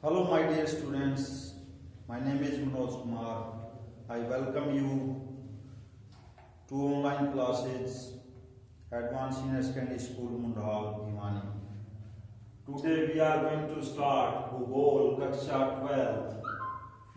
Hello, my dear students. My name is Manoj Kumar. I welcome you to online classes, Advanced Senior Secondary School, Mundhal, Bhiwani. Today we are going to start भूगोल कक्षा 12,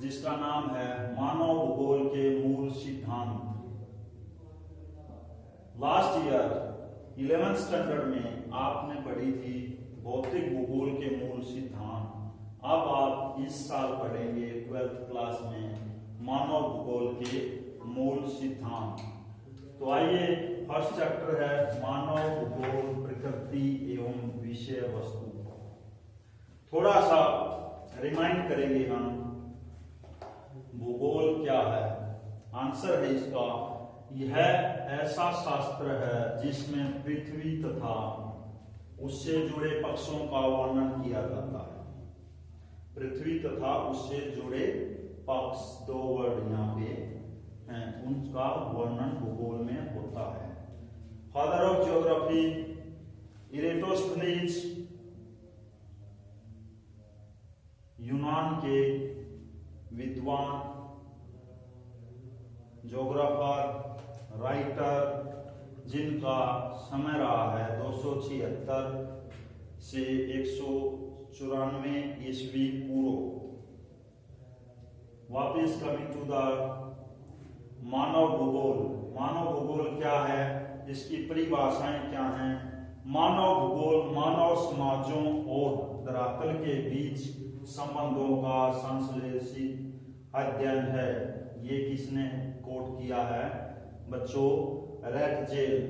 जिसका नाम है मानव भूगोल के मूल सिद्धांत। लास्ट ईयर 11th स्टैंडर्ड में आपने पढ़ी थी भौतिक भूगोल के मूल सिद्धांत। अब आप इस साल पढ़ेंगे 12th क्लास में मानव भूगोल के मूल सिद्धांत। तो आइए, फर्स्ट चैप्टर है मानव भूगोल, प्रकृति एवं विषय वस्तु। थोड़ा सा रिमाइंड करेंगे हम, भूगोल क्या है। आंसर है इसका, यह ऐसा शास्त्र है जिसमें पृथ्वी तथा उससे जुड़े पक्षों का वर्णन किया जाता है। पृथ्वी तथा उससे जुड़े पक्ष, दो वर्ड यहाँ पे हैं, उनका वर्णन भूगोल में होता है। फादर ऑफ ज्योग्राफी इरेटोस्थनीज, यूनान के विद्वान, ज्योग्राफर, राइटर, जिनका समय रहा है 276 से 194 ईस्वी पूर्व। वापिस कमिंग टू द मानव भूगोल। मानव भूगोल क्या है, इसकी परिभाषाएं क्या हैं। मानव भूगोल मानव समाजों और धरातल के बीच संबंधों का संश्लेषित अध्ययन है। ये किसने कोट किया है बच्चों? रेटजेल।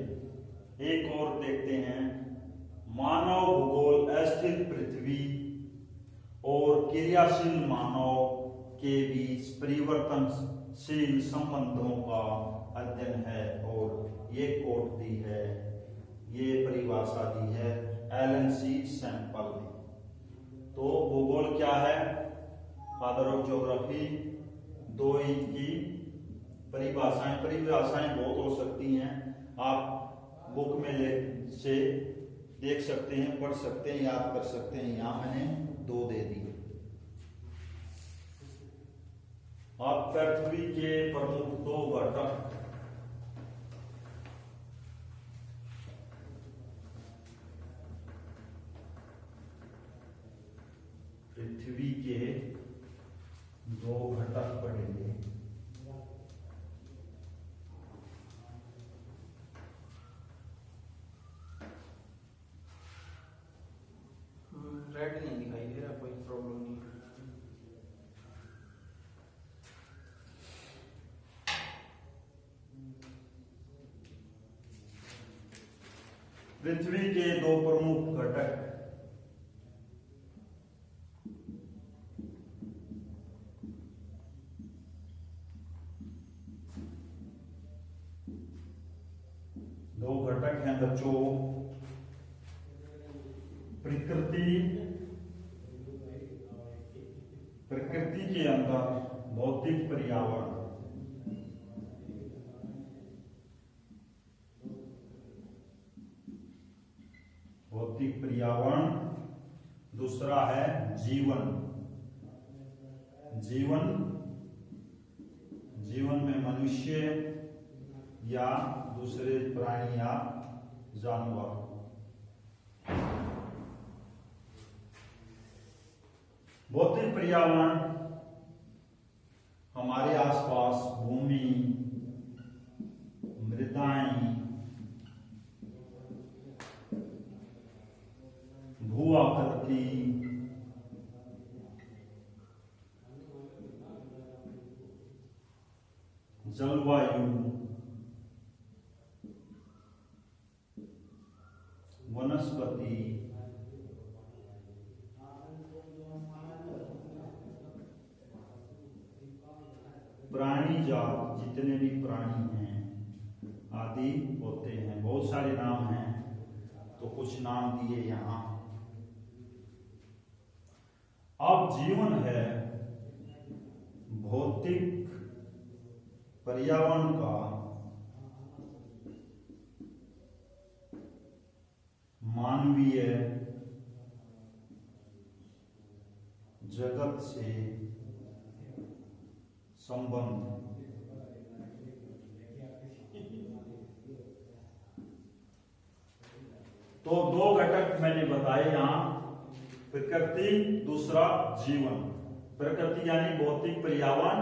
एक और देखते हैं, मानव भूगोल अस्थिर पृथ्वी और क्रियाशील मानव के बीच परिवर्तनशील संबंधों का अध्ययन है। और ये कोट दी है, ये परिभाषा दी है एलन सी सैंपल ने। तो भूगोल क्या है? फादर ऑफ ज्योग्राफी, दो इनकी परिभाषाएं बहुत हो सकती हैं। आप बुक में से देख सकते हैं, पढ़ सकते हैं, याद कर सकते हैं। यहां मैंने दो दे दी। आप पृथ्वी के प्रमुख दो घटक, पृथ्वी के दो घटक पढ़ेंगे। रेड नहीं दिखाई दे रहा, कोई प्रॉब्लम नहीं। पृथ्वी के दो प्रमुख घटक, दो घटक हैं बच्चों, प्रकृति के अंदर भौतिक पर्यावरण, भौतिक पर्यावरण, दूसरा है जीवन। जीवन में मनुष्य या दूसरे प्राणी या जानवर। भौतिक पर्यावरण हमारे आसपास भूमि, मृदाएं, भू आकृति, जलवायु, वनस्पति, प्राणी जात, जितने भी प्राणी हैं आदि होते हैं। बहुत सारे नाम हैं, तो कुछ नाम दिए यहां। अब जीवन है भौतिक पर्यावरण का मानवीय जगत से संबंध। तो दो घटक मैंने बताए यहां, प्रकृति, दूसरा जीवन। प्रकृति यानी भौतिक पर्यावरण,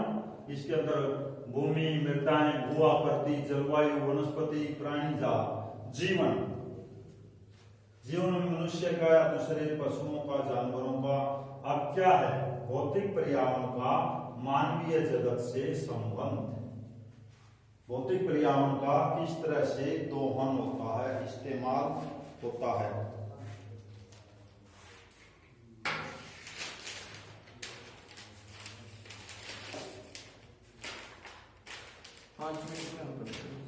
इसके अंदर भूमि, मृदाएं, भू आकृति, जलवायु, वनस्पति, प्राणी जात। जीवन, जीवन में मनुष्य का या दूसरे पशुओं का, जानवरों का। अब क्या है? भौतिक पर्यावरण का मानवीय जगत से संबंध। भौतिक पर्यावरण का किस तरह से दोहन होता है, इस्तेमाल होता है। 5 मिनट में हम करते हैं।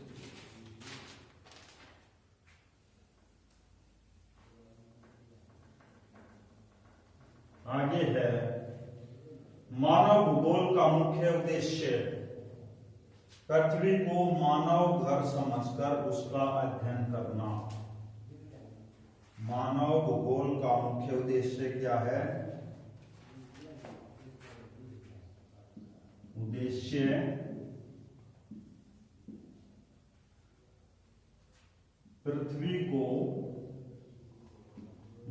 आगे है मानव भूगोल का मुख्य उद्देश्य। पृथ्वी को मानव घर समझकर उसका अध्ययन करना। मानव भूगोल का मुख्य उद्देश्य क्या है? उद्देश्य पृथ्वी को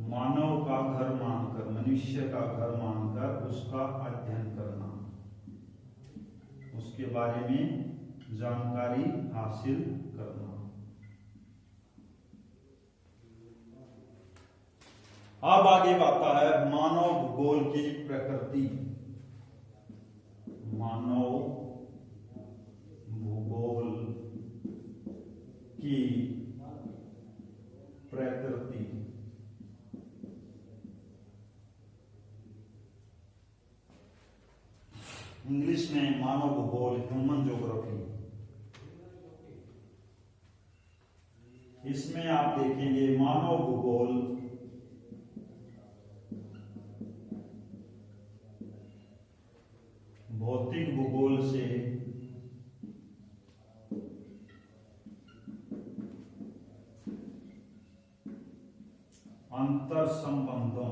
मानव का घर मानकर, मनुष्य का घर मानकर उसका अध्ययन करना, उसके बारे में जानकारी हासिल करना। अब आगे आता है मानव भूगोल की प्रकृति। मानव भूगोल की प्रकृति। इंग्लिश में मानव भूगोल, ह्यूमन ज्योग्राफी। इसमें आप देखेंगे मानव भूगोल भौतिक भूगोल से अंतर संबंधों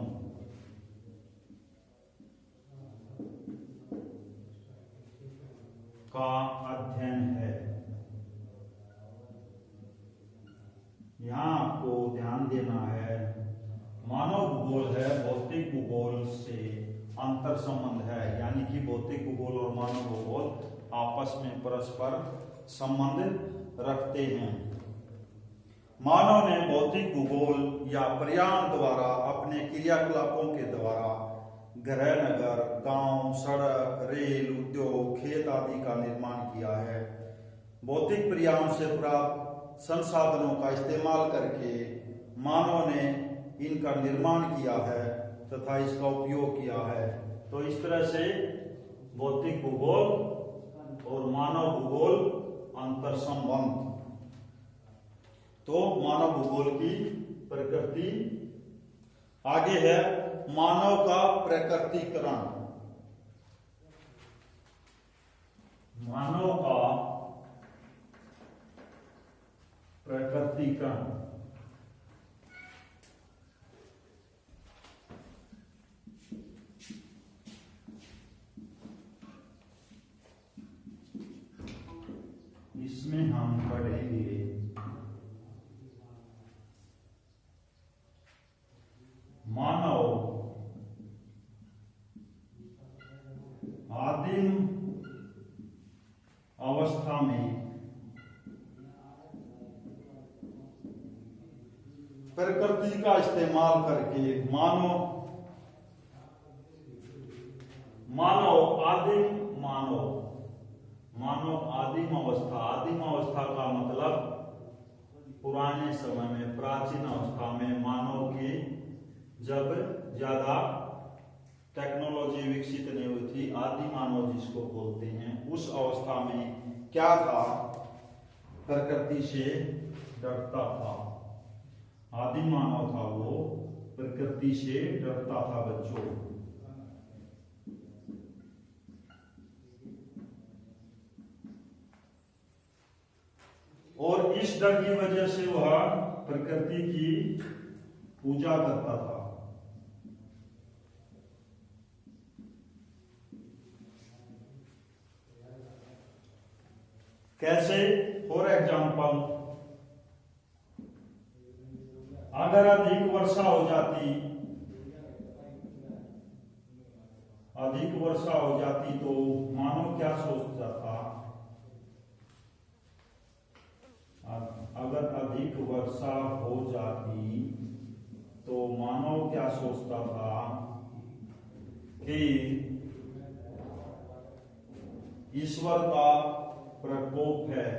का अध्ययन है। यहां आपको ध्यान देना है, मानव भूगोल है भौतिक भूगोल से अंतर संबंध है, यानी कि भौतिक भूगोल और मानव भूगोल आपस में परस्पर संबंध रखते हैं। मानव ने भौतिक भूगोल या पर्यावरण द्वारा अपने क्रियाकलापों के द्वारा घर, नगर, गांव, सड़क, रेल, उद्योग, खेत आदि का निर्माण किया है। भौतिक पर्यावरण से प्राप्त संसाधनों का इस्तेमाल करके मानव ने इनका निर्माण किया है तथा इसका उपयोग किया है। तो इस तरह से भौतिक भूगोल और मानव भूगोल अंतर संबंध। तो मानव भूगोल की प्रकृति। आगे है मानव का प्रकृतिकरण। मानव का प्रकृतिकरण। इसमें हम पढ़ेंगे मानव आदिम अवस्था में प्रकृति का इस्तेमाल करके मानव आदिम अवस्था। आदिम अवस्था का मतलब पुराने समय में, प्राचीन अवस्था में मानव की जब ज्यादा टेक्नोलॉजी विकसित नहीं हुई थी, आदि मानव जिसको बोलते हैं, उस अवस्था में क्या था? प्रकृति से डरता था। आदि मानव था वो प्रकृति से डरता था बच्चों। और इस डर की वजह से वह प्रकृति की पूजा करता था। कैसे? फॉर एग्जाम्पल, अगर अधिक वर्षा हो जाती तो मानव क्या सोचता था? अगर अधिक वर्षा हो जाती तो मानव क्या सोचता था कि ईश्वर का प्रकोप है,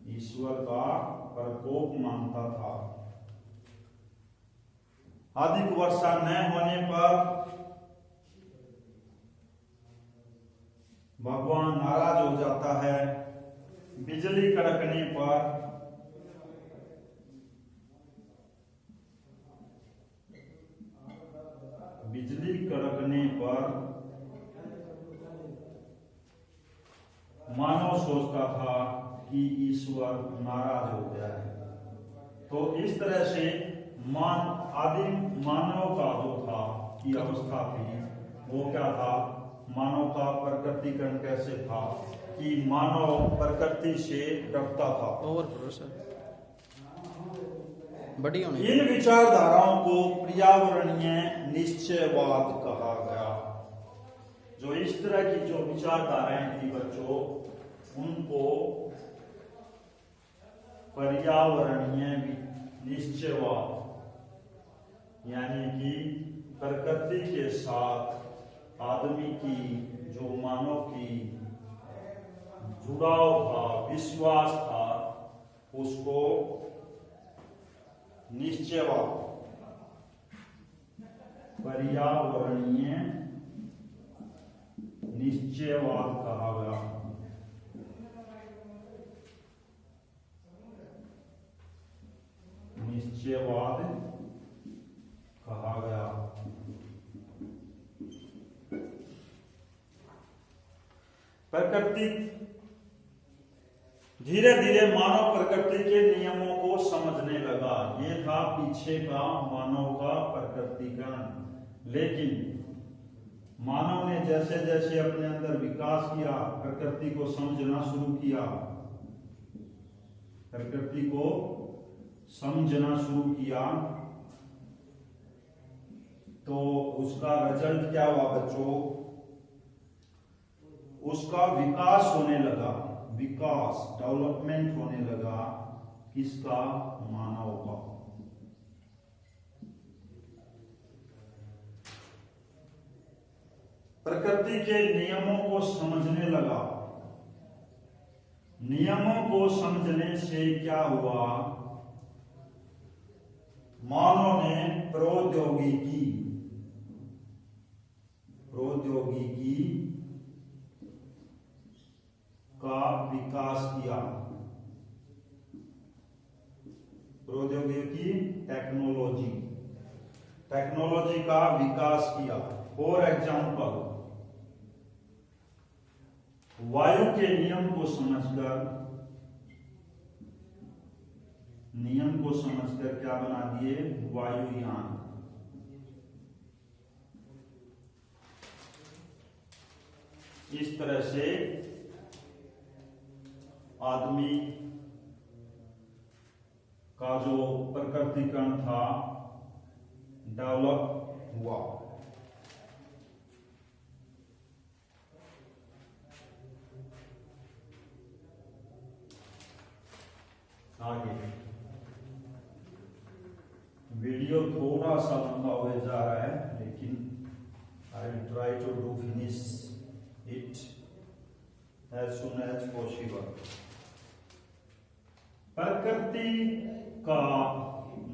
ईश्वर का प्रकोप मानता था। अधिक वर्षा न होने पर भगवान नाराज हो जाता है। बिजली कड़कने पर मानव सोचता था कि ईश्वर नाराज हो गया है। तो इस तरह से आदिम मानव का जो था की अवस्था थी वो क्या था? मानव का प्रकटीकरण कैसे था कि मानव प्रकृति से डरता था। ओवर प्रोसेस बढ़िया होनी। इन विचारधाराओं को पर्यावरणीय निश्चयवाद कहा गया। जो इस तरह की जो विचारधाराएं थी बच्चों, उनको पर्यावरणीय निश्चयवाद, यानी कि प्रकृति के साथ आदमी की जो मानव की जुड़ाव था, विश्वास था, उसको निश्चयवाद, पर्यावरणीय निश्चयवाद कहा गया। निश्चयवाद कहा गया। प्रकृति धीरे धीरे मानव प्रकृति के नियमों को समझने लगा। ये था पीछे का मानव का प्रकृतिकरण। लेकिन मानव ने जैसे जैसे अपने अंदर विकास किया, प्रकृति को समझना शुरू किया, प्रकृति को समझना शुरू किया, तो उसका रिजल्ट क्या हुआ बच्चों? उसका विकास होने लगा, विकास, डेवलपमेंट होने लगा। किसका? मानव का। प्रकृति के नियमों को समझने लगा। नियमों को समझने से क्या हुआ? मानव ने प्रौद्योगिकी का विकास किया। प्रौद्योगिकी, टेक्नोलॉजी का विकास किया। फॉर एग्जाम्पल, वायु के नियम को समझकर क्या बना दिए? वायुयान। इस तरह से आदमी का जो प्रकृतिकरण था डेवलप हुआ। आगे वीडियो थोड़ा सा लंबा हो जा रहा है, लेकिन I will try to do finish it as soon as possible. प्रकृति का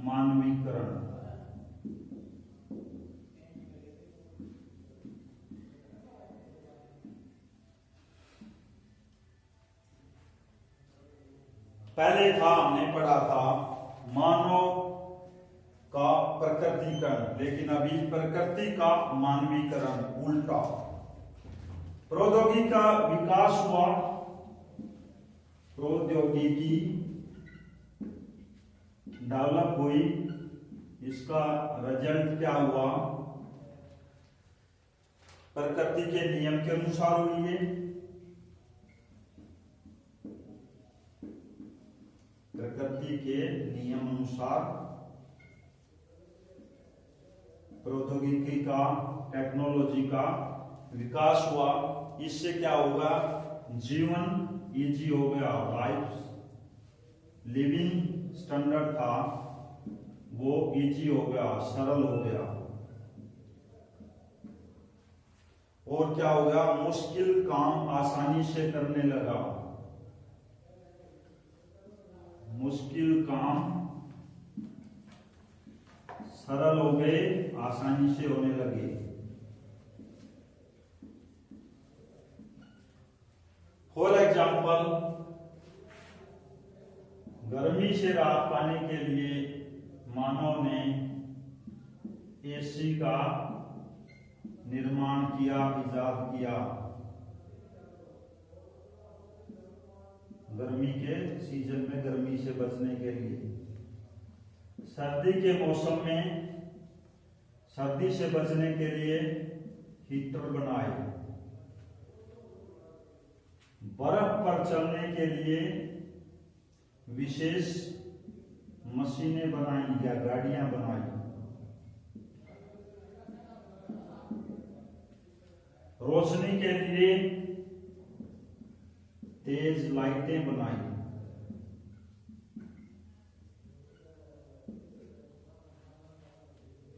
मानवीकरण। पहले था, हमने पढ़ा था मानव का प्रकृतिकरण, लेकिन अभी प्रकृति का मानवीकरण, उल्टा। प्रौद्योगिकी का विकास हुआ, प्रौद्योगिकी डेवलप हुई। इसका रिजल्ट क्या हुआ? प्रकृति के नियम के अनुसार हुई है। प्रकृति के नियम अनुसार प्रौद्योगिकी का, टेक्नोलॉजी का विकास हुआ। इससे क्या होगा, जीवन इजी हो गया, लाइफ लिविंग स्टैंडर्ड था वो इजी हो गया, सरल हो गया। और क्या हो गया, मुश्किल काम आसानी से करने लगा, मुश्किल काम सरल हो गए, आसानी से होने लगे। फॉर एग्जाम्पल, गर्मी से राहत पाने के लिए मानव ने एसी का निर्माण किया, इजाद किया। गर्मी के सीजन में गर्मी से बचने के लिए। सर्दी के मौसम में सर्दी से बचने के लिए हीटर बनाए। बर्फ पर चलने के लिए विशेष मशीनें बनाई या गाड़ियां बनाई। रोशनी के लिए तेज लाइटें बनाई।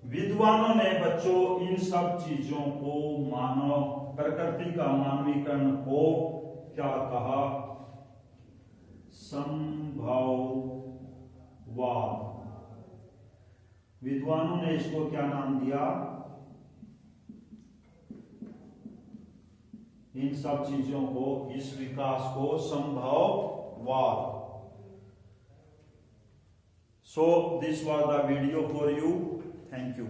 विद्वानों ने बच्चों इन सब चीजों को मानव प्रकृति का मानवीकरण को क्या कहा, संभववाद। विद्वानों ने इसको क्या नाम दिया, इन सब चीजों को, इस विकास को संभववाद। So this was the video for you. Thank you.